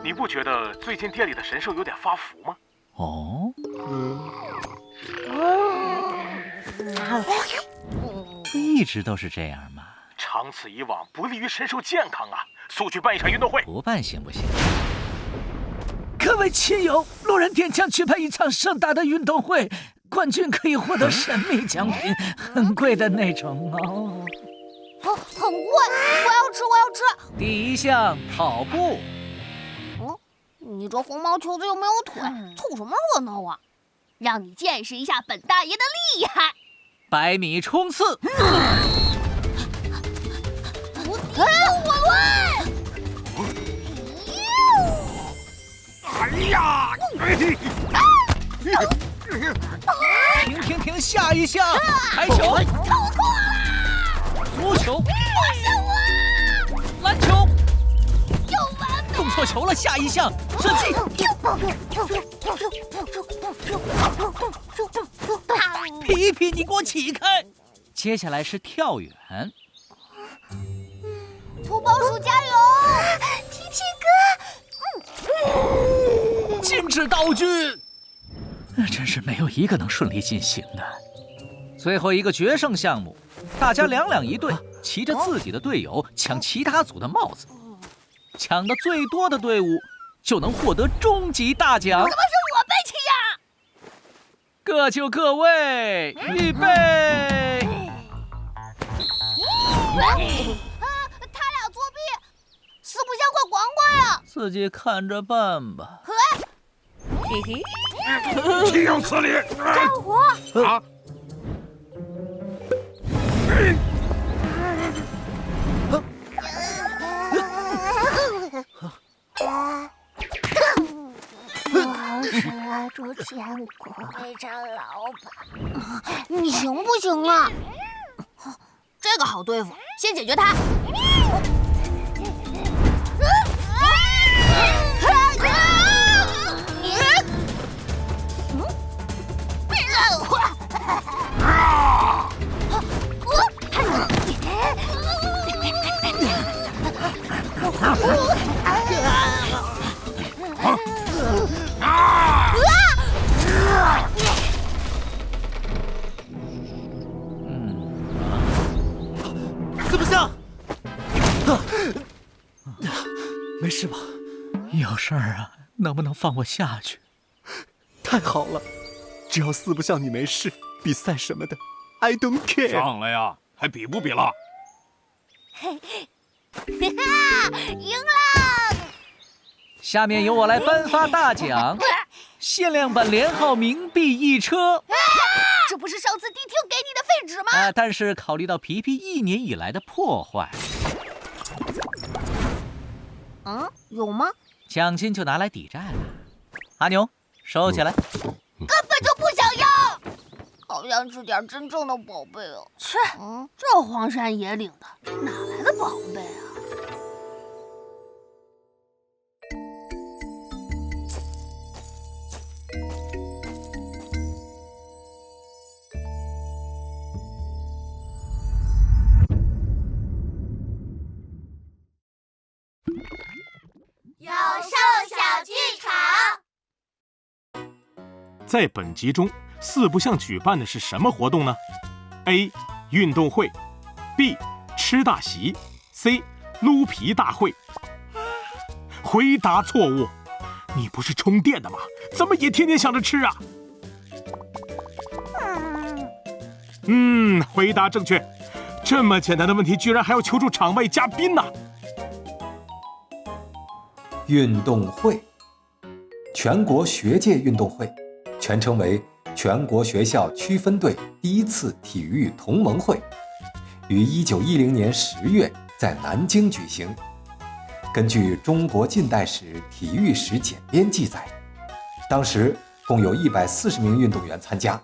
你不觉得最近店里的神兽有点发福吗？哦，不一直都是这样吗？长此以往不利于神兽健康啊！速去办一场运动会。不办行不行？各位亲友，路人店将举办一场盛大的运动会，冠军可以获得神秘奖品，很贵的那种哦。很贵，我要吃，我要吃。第一项跑步。你这红毛球子又没有腿，凑什么热闹啊？让你见识一下本大爷的厉害。100米冲刺。我问。哎呀！停！下一项排球。投错了。足球。我胜了。篮球。又完美。弄错球了，下一项射击。皮皮，你给我起开！接下来是跳远。土拨鼠加油！皮皮哥，禁止道具。真是没有一个能顺利进行的。最后一个决胜项目，大家2两一队，骑着自己的队友抢其他组的帽子，抢的最多的队伍就能获得终极大奖。怎么是我被欺呀？各就各位，预备。他俩作弊，四不像快管管呀！自己看着办吧。岂有此理！战火啊！我是朱千国会长老板，你行不行啊？这个好对付，先解决他。四不像，没事吧？有事儿啊？能不能放我下去？太好了，只要四不像你没事，比赛什么的 ，I don't care。上来呀，还比不比了？赢了！下面由我来颁发大奖，限量版连号冥币1车。这不是上次迪厅给你的废纸吗？但是考虑到皮皮1年以来的破坏，有吗？奖金就拿来抵债了。阿牛，收起来。根本就不想要，好像是点真正的宝贝哦。切，这荒山野岭的，哪来的宝贝啊？有兽小剧场。在本集中，四不像举办的是什么活动呢 ？A. 运动会 B. 吃大席 C. 撸皮大会。回答错误，你不是充电的吗？怎么也天天想着吃啊？回答正确。这么简单的问题，居然还要求助场外嘉宾呢？运动会，全国学界运动会，全称为全国学校区分队第一次体育同盟会，于1910年10月在南京举行。根据《中国近代史体育史简编》记载，当时共有140名运动员参加，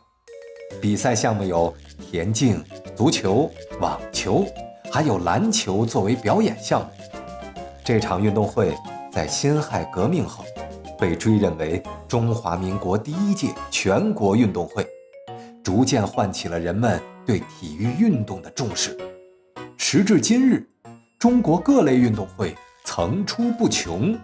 比赛项目有田径、足球、网球，还有篮球作为表演项目。这场运动会在辛亥革命后，被追认为中华民国第一届全国运动会，逐渐唤起了人们对体育运动的重视。时至今日，中国各类运动会层出不穷，